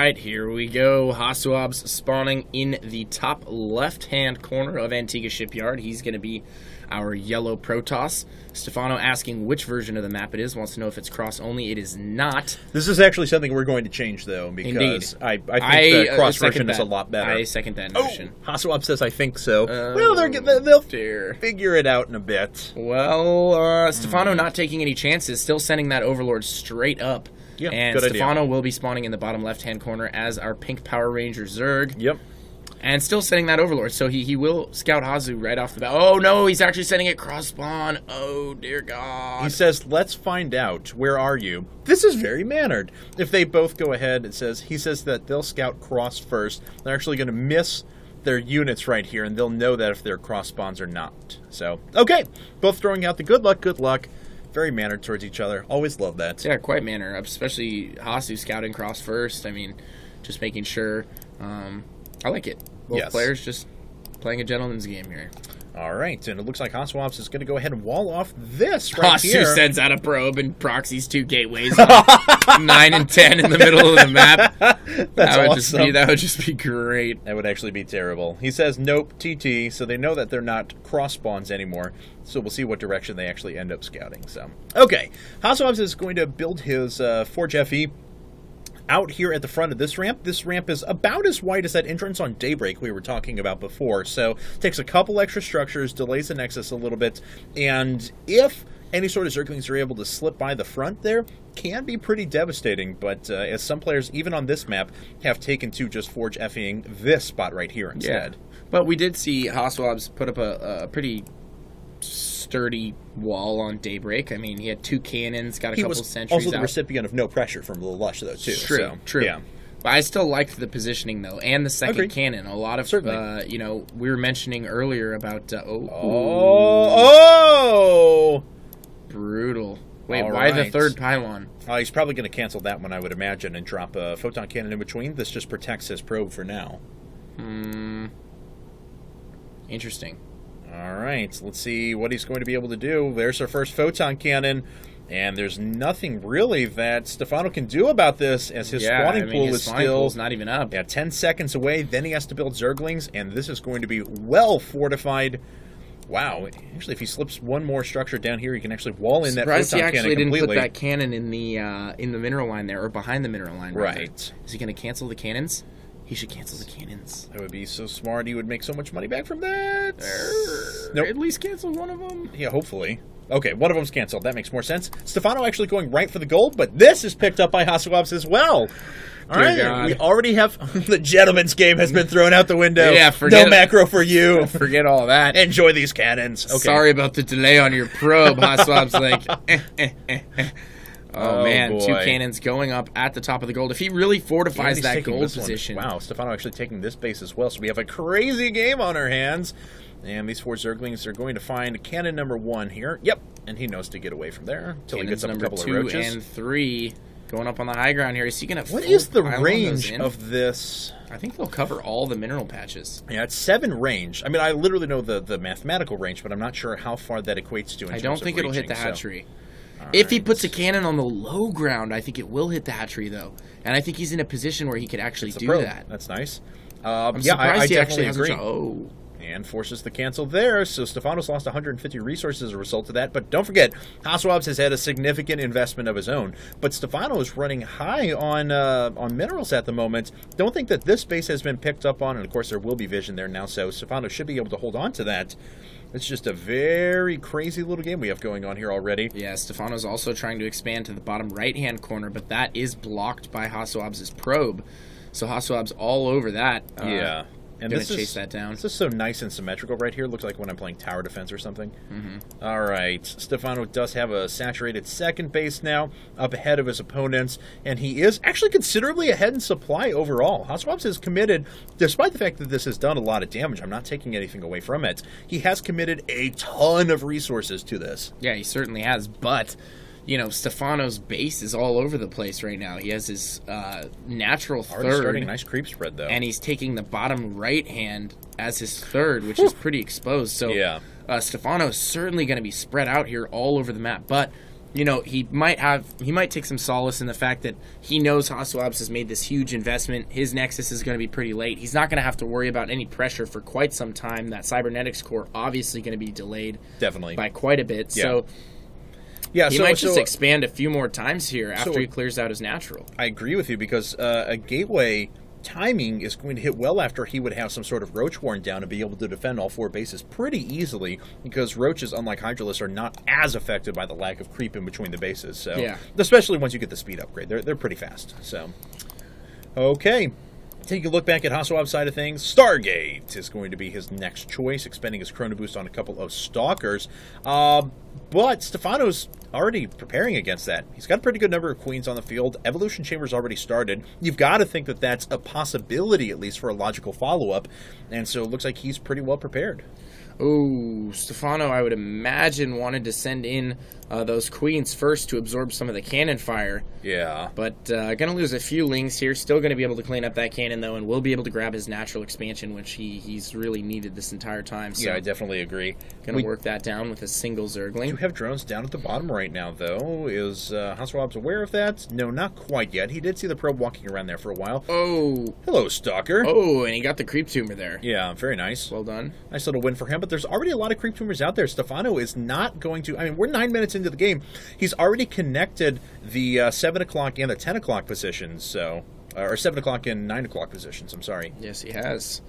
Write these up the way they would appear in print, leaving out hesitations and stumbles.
right, here we go. HasuObs spawning in the top left-hand corner of Antiga Shipyard. He's going to be our yellow Protoss. Stephano asking which version of the map it is. Wants to know if it's cross-only. It is not. This is actually something we're going to change, though, because I think the cross version is a lot better. I second that notion. HasuObs says I think so. Well, they'll figure it out in a bit. Well, Stephano not taking any chances, still sending that Overlord straight up. Yeah, and Stephano will be spawning in the bottom left-hand corner as our pink Power Ranger Zerg. Yep. And still sending that Overlord, so he will scout Hazu right off the bat. Oh, no, he's actually sending it cross-spawn. Oh, dear God. He says, let's find out. Where are you? This is very mannered. If they both go ahead, he says that they'll scout cross first. They're actually going to miss their units right here, and they'll know that if they're cross-spawns or not. So, okay. Both throwing out the good luck, good luck. Very mannered towards each other. Always love that. Yeah, quite mannered, especially Hasu scouting cross first. I mean, just making sure. I like it. Both players just playing a gentleman's game here. All right, and it looks like HasuObs is going to go ahead and wall off this right here. Hasu sends out a probe and proxies 2 gateways on 9 and 10 in the middle of the map. That would just be great. That would actually be terrible. He says nope, TT, so they know that they're not cross spawns anymore. So we'll see what direction they actually end up scouting. So okay, HasuObs is going to build his Forge FE out here at the front of this ramp. This ramp is about as wide as that entrance on Daybreak we were talking about before. So takes a couple extra structures, delays the Nexus a little bit, and if any sort of Zerglings are able to slip by the front there, can be pretty devastating. But as some players, even on this map, have taken to just Forge FEing this spot right here instead. Yeah. But we did see HasuObs put up a pretty sturdy wall on Daybreak. I mean, he had 2 cannons, got a couple sentries also the recipient of no pressure from the Lush, though, too. True. Yeah. But I still liked the positioning, though, and the second cannon. A lot of, you know, we were mentioning earlier about, brutal. Wait, why the third pylon? He's probably going to cancel that one, I would imagine, and drop a photon cannon in between. This just protects his probe for now. Interesting. All right, let's see what he's going to be able to do. There's our first photon cannon, and there's nothing really that Stephano can do about this, as his spawning pool is still not even up. Yeah, 10 seconds away. Then he has to build Zerglings, and this is going to be well fortified. Wow, actually, if he slips one more structure down here, he can actually wall in that photon cannon completely. He actually didn't put that cannon in the mineral line there, or behind the mineral line. Right. Is he going to cancel the cannons? He should cancel the cannons. That would be so smart. He would make so much money back from that. Nope. At least cancel one of them. Yeah, hopefully. Okay, one of them's canceled. That makes more sense. Stephano actually going right for the gold, but this is picked up by HasuObs as well. All right, we already have... the gentleman's game has been thrown out the window. Yeah, no macro for you. Forget all that. Enjoy these cannons. Okay. Sorry about the delay on your probe. HasuObs like... Oh, man, boy. 2 cannons going up at the top of the gold. If he really fortifies that gold position. Wow, Stephano actually taking this base as well. So we have a crazy game on our hands. And these 4 Zerglings are going to find cannon number 1 here. Yep, and he knows to get away from there until he gets up a couple of roaches. Cannons number 2 and 3 going up on the high ground here. Is he going to What is the range of this? I think they'll cover all the mineral patches. Yeah, it's 7 range. I mean, I literally know the mathematical range, but I'm not sure how far that equates to in terms of I don't think it'll hit the so. hatchery. If he puts a cannon on the low ground, I think it will hit the hatchery, though. And I think he's in a position where he could actually do that. That's nice. I'm surprised he actually agree. Oh. And forces the cancel there, so Stephano's lost 150 resources as a result of that. But don't forget, HasuObs has had a significant investment of his own. But Stephano is running high on minerals at the moment. Don't think that this base has been picked up on, and of course there will be vision there now, so Stephano should be able to hold on to that. It's just a very crazy little game we have going on here already. Yeah, Stephano's also trying to expand to the bottom right-hand corner, but that is blocked by HasuObs' probe. So HasuObs all over that. Yeah. And going to chase that down. This is so nice and symmetrical right here. Looks like when I'm playing tower defense or something. All right. Stephano does have a saturated second base now, up ahead of his opponents, and he is actually considerably ahead in supply overall. HasuObs is committed, despite the fact that this has done a lot of damage. I'm not taking anything away from it. He has committed a ton of resources to this. Yeah, he certainly has, but... You know, Stephano's base is all over the place right now. He has his natural Already third. Starting a nice creep spread, though. And he's taking the bottom right hand as his third, which is pretty exposed. So yeah. Stephano is certainly going to be spread out here all over the map. But you know, he might take some solace in the fact that he knows HasuObs has made this huge investment. His Nexus is going to be pretty late. He's not going to have to worry about any pressure for quite some time. That Cybernetics core obviously going to be delayed by quite a bit. Yeah. So yeah, he might just expand a few more times here after he clears out his natural. I agree with you because a gateway timing is going to hit well after he would have some sort of roach worn down and be able to defend all 4 bases pretty easily, because roaches, unlike Hydralisks, are not as affected by the lack of creep in between the bases. So, yeah. Especially once you get the speed upgrade, they're pretty fast. So, okay. Take a look back at HasuObs' side of things. Stargate is going to be his next choice, expending his Chrono Boost on a couple of Stalkers. But Stephano's already preparing against that. He's got a pretty good number of Queens on the field. Evolution Chamber's already started. You've got to think that that's a possibility, at least for a logical follow-up. And so it looks like he's pretty well prepared. Ooh, Stephano, I would imagine, wanted to send in those Queens first to absorb some of the cannon fire. Yeah. But going to lose a few Lings here. Still going to be able to clean up that cannon, though, and will be able to grab his natural expansion, which he's really needed this entire time. So yeah, I definitely agree. Going to work that down with a single Zergling. You have drones down at the bottom right now, though. Is HasuObs aware of that? No, not quite yet. He did see the probe walking around there for a while. Oh. Hello, Stalker. Oh, and he got the creep tumor there. Yeah, very nice. Well done. Nice little win for him, but there's already a lot of creep tumors out there. Stephano is not going to... I mean, we're 9 minutes into the game. He's already connected the 7 o'clock and the 10 o'clock positions, so... or 7 o'clock and 9 o'clock positions, I'm sorry. Yes, he has.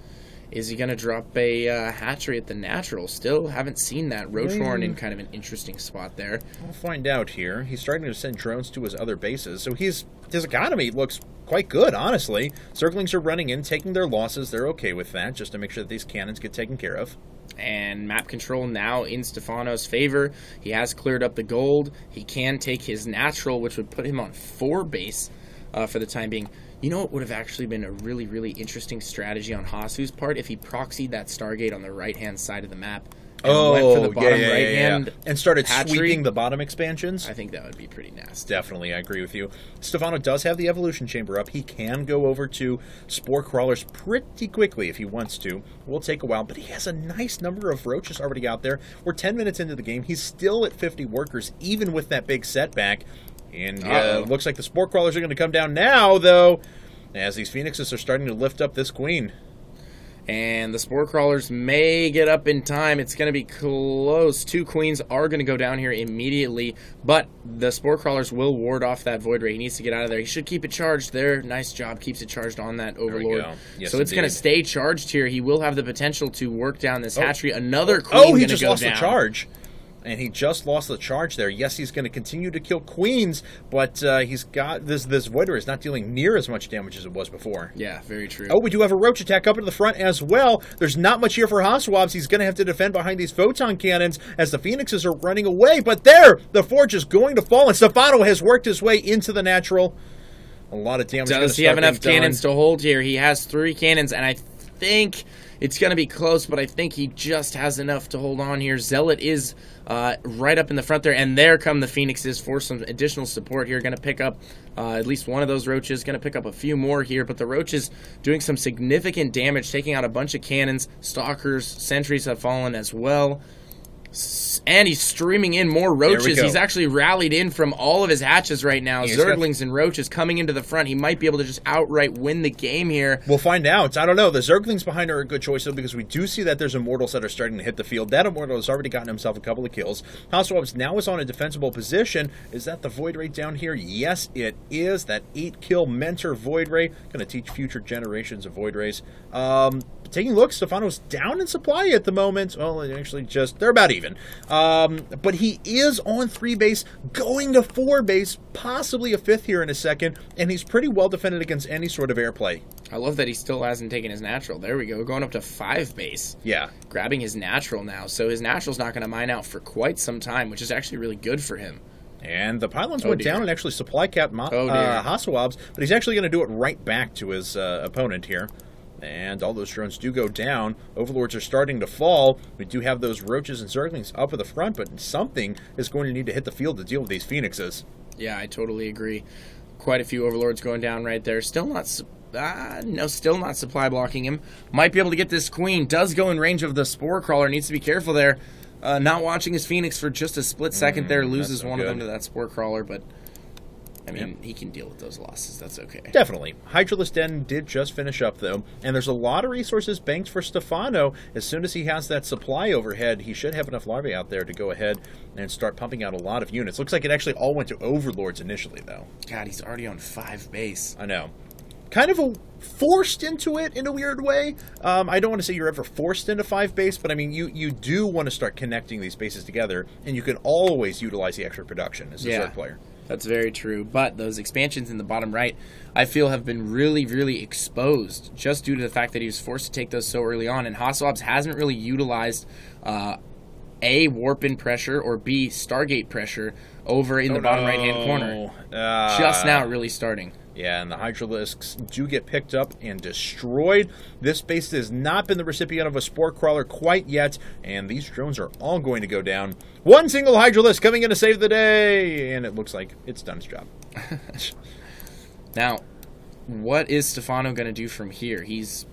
Is he going to drop a hatchery at the natural? Still haven't seen that. Roachhorn in kind of an interesting spot there. We'll find out here. He's starting to send drones to his other bases, so his economy looks quite good, honestly. Zerglings are running in, taking their losses. They're okay with that, just to make sure that these cannons get taken care of. And map control now in Stephano's favor. He has cleared up the gold. He can take his natural, which would put him on 4 base for the time being. You know what would have actually been a really, really interesting strategy on Hasu's part? If he proxied that Stargate on the right-hand side of the map and went for the bottom right-hand and started hatchery, sweeping the bottom expansions. I think that would be pretty nasty. Definitely, I agree with you. Stephano does have the Evolution Chamber up. He can go over to Spore Crawlers pretty quickly if he wants to. It will take a while, but he has a nice number of roaches already out there. We're 10 minutes into the game. He's still at 50 workers, even with that big setback. And looks like the Spore Crawlers are going to come down now, though, as these Phoenixes are starting to lift up this Queen. And the Spore Crawlers may get up in time. It's going to be close. 2 Queens are going to go down here immediately, but the Spore Crawlers will ward off that Void Ray. He needs to get out of there. He should keep it charged there. Nice job. Keeps it charged on that Overlord. Yes, so it's going to stay charged here. He will have the potential to work down this hatchery. Another Queen he going to just go lost down. the charge. And he just lost the charge there. Yes, he's going to continue to kill Queens, but he's got this Void Ray is not dealing near as much damage as it was before. Yeah, very true. Oh, we do have a Roach attack up into the front as well. There's not much here for HasuObs. He's going to have to defend behind these Photon Cannons as the Phoenixes are running away. But there, the Forge is going to fall, and Stephano has worked his way into the natural. A lot of damage. Does he have enough cannons to hold here? He has 3 cannons, and I think it's going to be close, but I think he just has enough to hold on here. Zealot is right up in the front there, and there come the Phoenixes for some additional support here. Going to pick up at least one of those Roaches. Going to pick up a few more here, but the Roaches doing some significant damage, taking out a bunch of cannons. Stalkers, sentries have fallen as well. And he's streaming in more Roaches. He's actually rallied in from all of his hatches right now. Zerglings and Roaches coming into the front. He might be able to just outright win the game here. We'll find out. I don't know. The Zerglings behind are a good choice, though, because we do see that there's Immortals that are starting to hit the field. That Immortal has already gotten himself a couple of kills. HasuObs now is on a defensible position. Is that the Void Ray down here? Yes, it is. That 8-kill Mentor Void Ray. Going to teach future generations of Void Rays. Taking a look, Stephano's down in supply at the moment. Well, actually they're about even. But he is on 3 base, going to 4 base, possibly a 5th here in a second, and he's pretty well defended against any sort of airplay. I love that he still hasn't taken his natural. There we go, going up to 5 base. Yeah. Grabbing his natural now, so his natural's not going to mine out for quite some time, which is actually really good for him. And the pylons went down and actually supply capped HasuObs, but he's actually going to do it right back to his opponent here. And all those drones do go down. Overlords are starting to fall. We do have those Roaches and Zerglings up at the front, but something is going to need to hit the field to deal with these Phoenixes. Yeah, I totally agree. Quite a few Overlords going down right there. Still not supply blocking him. Might be able to get this Queen. Does go in range of the Spore Crawler. Needs to be careful there. Not watching his Phoenix for just a split second there, loses one of them good. to that Spore Crawler, but I mean, he can deal with those losses. That's okay. Definitely. Hydralisk Den did just finish up, though, and there's a lot of resources banked for Stephano. As soon as he has that supply overhead, he should have enough larvae out there to go ahead and start pumping out a lot of units. Looks like it actually all went to Overlords initially, though. God, he's already on 5 base. I know. Kind of forced into it in a weird way. I don't want to say you're ever forced into 5 base, but I mean, you do want to start connecting these bases together, and you can always utilize the extra production as a Zerg player. That's very true, but those expansions in the bottom right, I feel, have been really, really exposed just due to the fact that he was forced to take those so early on, and HasuObs hasn't really utilized A, warp in pressure, or B, Stargate pressure over in the bottom right-hand corner. Just now really starting. Yeah, and the Hydralisks do get picked up and destroyed. This base has not been the recipient of a Spore Crawler quite yet, and these drones are all going to go down. One single Hydralisk coming in to save the day, and it looks like it's done its job. Now, what is Stephano going to do from here? He's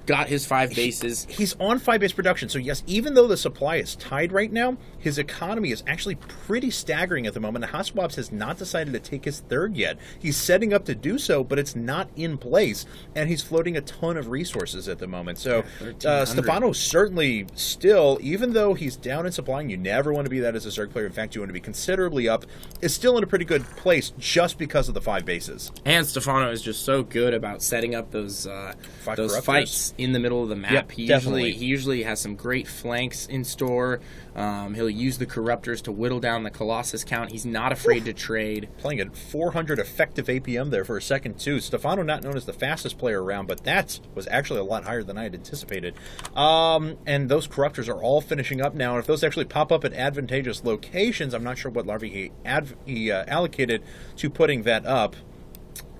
got his 5 bases. He's on 5 base production, so yes, even though the supply is tied right now, his economy is actually pretty staggering at the moment, and HasuObs has not decided to take his 3rd yet. He's setting up to do so, but it's not in place, and he's floating a ton of resources at the moment. So Stephano certainly still, even though he's down in supply, and you never want to be that as a Zerg player, in fact, you want to be considerably up, is still in a pretty good place just because of the 5 bases. And Stephano is just so good about setting up those fights in the middle of the map. Yep, he usually has some great flanks in store. He'll use the Corruptors to whittle down the Colossus count. He's not afraid to trade. Playing at 400 effective APM there for a second, too. Stephano not known as the fastest player around, but that was actually a lot higher than I had anticipated. And those Corruptors are all finishing up now, and if those actually pop up at advantageous locations, I'm not sure what larvae he allocated to putting that up.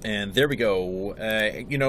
And there we go.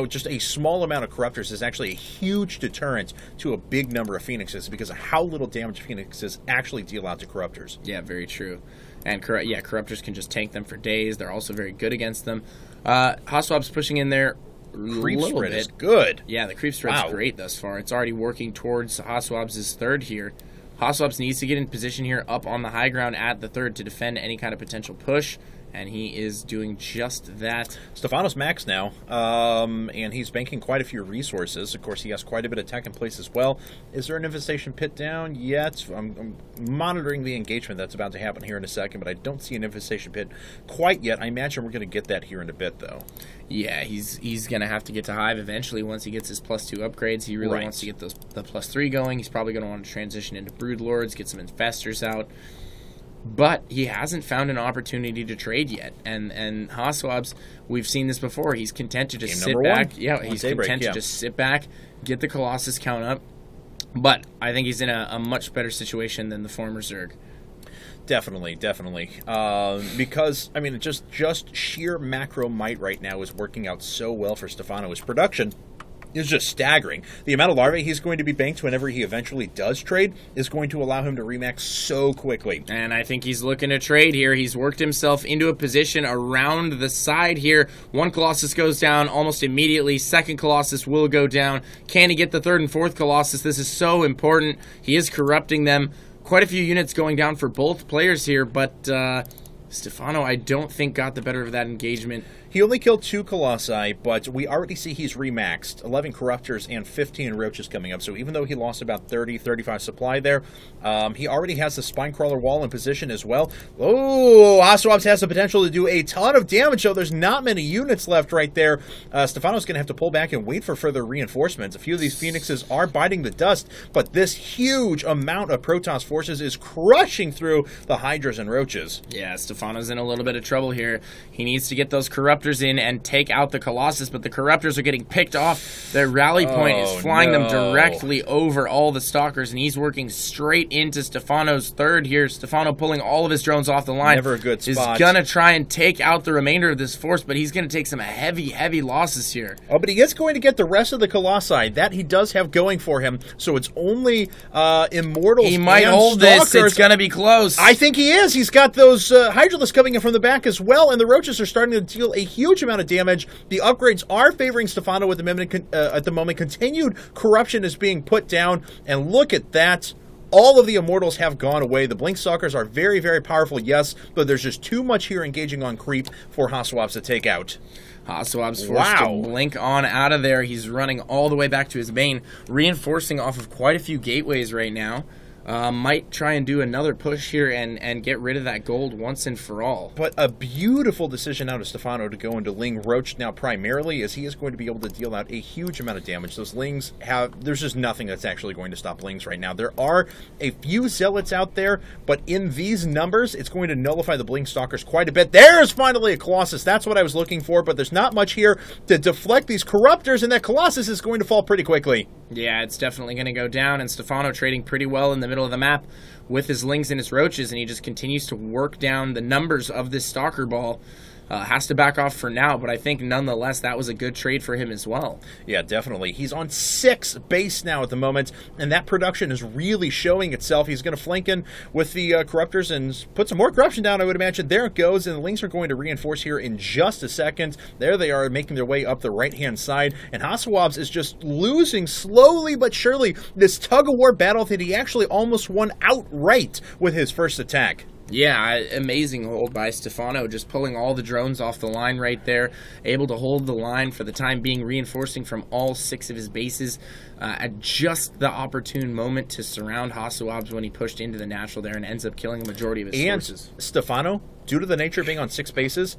Just a small amount of Corruptors is actually a huge deterrent to a big number of Phoenixes because of how little damage Phoenixes actually deal out to Corruptors. Yeah, very true. And Corruptors can just tank them for days. They're also very good against them. HasuObs pushing in there creep spread is good. Yeah, the creep spread's great thus far. It's already working towards HasuObs' 3rd here. HasuObs needs to get in position here up on the high ground at the 3rd to defend any kind of potential push. And he is doing just that. Stephano's max now, and he's banking quite a few resources. Of course, he has quite a bit of tech in place as well. Is there an infestation pit down yet? I'm monitoring the engagement that's about to happen here in a second, but I don't see an infestation pit quite yet. I imagine we're going to get that here in a bit, though. Yeah, he's going to have to get to Hive eventually once he gets his +2 upgrades. He really wants to get the +3 going. He's probably going to want to transition into Broodlords, get some Infestors out. But he hasn't found an opportunity to trade yet. And HasuObs, we've seen this before. He's content to just sit back. Yeah, he's content to just sit back, get the Colossus count up. But I think he's in a much better situation than the former Zerg. Definitely. Because, I mean, just sheer macro might right now is working out so well for Stephano. His production is just staggering. The amount of larvae he's going to be banked whenever he eventually does trade is going to allow him to remax so quickly. And I think he's looking to trade here. He's worked himself into a position around the side here. One Colossus goes down almost immediately. Second Colossus will go down. Can he get the 3rd and 4th Colossus? This is so important. He is corrupting them. Quite a few units going down for both players here, but Stephano, I don't think, got the better of that engagement. He only killed 2 Colossi, but we already see he's remaxed. 11 Corruptors and 15 Roaches coming up. So even though he lost about 30, 35 supply there, he already has the Spinecrawler wall in position as well. Oh, HasuObs has the potential to do a ton of damage, so there's not many units left right there. Stephano's going to have to pull back and wait for further reinforcements. A few of these Phoenixes are biting the dust, but this huge amount of Protoss forces is crushing through the Hydras and Roaches. Yeah, Stephano's in a little bit of trouble here. He needs to get those Corruptors in and take out the Colossus, but the Corruptors are getting picked off. Their rally point is flying them directly over all the Stalkers, and he's working straight into Stephano's 3rd here. Stephano pulling all of his drones off the line. Never a good spot. He's going to try and take out the remainder of this force, but he's going to take some heavy losses here. Oh, but he is going to get the rest of the Colossi. That he does have going for him, so it's only Immortals. He might hold Stalkers. this. It's going to be close. I think he is. He's got those Hydralisks coming in from the back as well, and the Roaches are starting to deal a huge amount of damage. The upgrades are favoring Stephano at the moment. Continued corruption is being put down, and look at that. All of the Immortals have gone away. The Blink Stalkers are very, very powerful, yes, but there's just too much here engaging on creep for HasuObs to take out. HasuObs forced to blink on out of there. He's running all the way back to his bane, reinforcing off of quite a few gateways right now. Might try and do another push here and get rid of that gold once and for all. But a beautiful decision out of Stephano to go into Ling Roach now primarily, as he is going to be able to deal out a huge amount of damage. Those Lings there's just nothing that's actually going to stop Lings right now. There are a few Zealots out there, but in these numbers, it's going to nullify the Blink Stalkers quite a bit. There's finally a Colossus. That's what I was looking for, but there's not much here to deflect these Corruptors, and that Colossus is going to fall pretty quickly. Yeah, it's definitely going to go down, and Stephano trading pretty well in the middle of the map with his Lings and his Roaches, and he just continues to work down the numbers of this Stalker ball. Has to back off for now, but I think nonetheless that was a good trade for him as well. Yeah, definitely. He's on 6 base now at the moment, and that production is really showing itself. He's going to flank in with the Corruptors and put some more corruption down, I would imagine. There it goes, and the Lings are going to reinforce here in just a second. There they are, making their way up the right-hand side, and HasuObs is just losing slowly but surely this tug-of-war battle that he actually almost won outright with his first attack. Yeah, amazing hold by Stephano, just pulling all the drones off the line right there, able to hold the line for the time being, reinforcing from all 6 of his bases at just the opportune moment to surround HasuObs when he pushed into the natural there and ends up killing a majority of his forces. Stephano, due to the nature of being on 6 bases,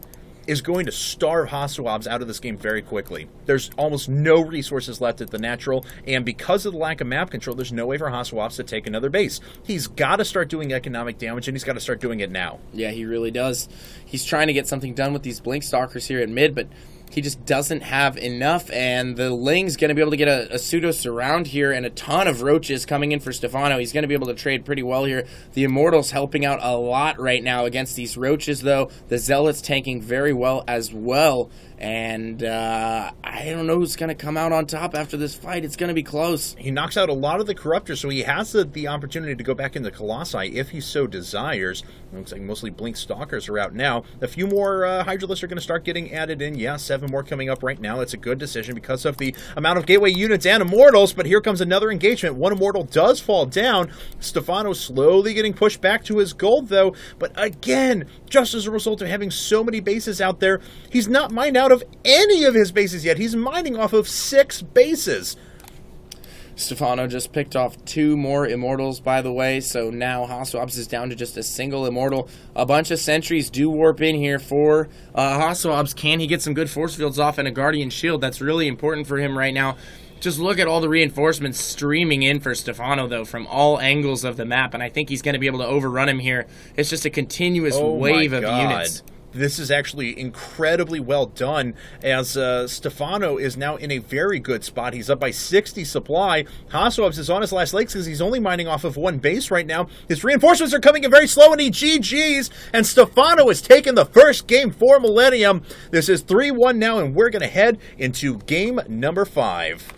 is going to starve HasuObs out of this game very quickly. There's almost no resources left at the natural, and because of the lack of map control, there's no way for HasuObs to take another base. He's got to start doing economic damage, and he's got to start doing it now. Yeah, he really does. He's trying to get something done with these Blink Stalkers here at mid, but he just doesn't have enough, and the Ling's going to be able to get a pseudo-surround here and a ton of Roaches coming in for Stephano. He's going to be able to trade pretty well here. The Immortals helping out a lot right now against these Roaches, though. The Zealots tanking very well as well, and I don't know who's going to come out on top after this fight. It's going to be close. He knocks out a lot of the Corruptors, so he has the opportunity to go back into Colossi if he so desires. It looks like mostly Blink Stalkers are out now. A few more Hydralisks are going to start getting added in. Yeah, 7 more coming up right now. That's a good decision because of the amount of gateway units and Immortals, but here comes another engagement. One Immortal does fall down. Stephano slowly getting pushed back to his gold, though, but again, just as a result of having so many bases out there, he's not mined out of any of his bases yet. He's mining off of 6 bases. Stephano just picked off 2 more Immortals, by the way, so now HasuObs is down to just a single Immortal. A bunch of sentries do warp in here for HasuObs. Can he get some good force fields off and a Guardian Shield? That's really important for him right now. Just look at all the reinforcements streaming in for Stephano, though, from all angles of the map, and I think he's going to be able to overrun him here. It's just a continuous wave of units. This is actually incredibly well done, as Stephano is now in a very good spot. He's up by 60 supply. HasuObs is on his last legs because he's only mining off of 1 base right now. His reinforcements are coming in very slow, and he GG's, and Stephano has taken the first game for Millennium. This is 3-1 now, and we're going to head into game number 5.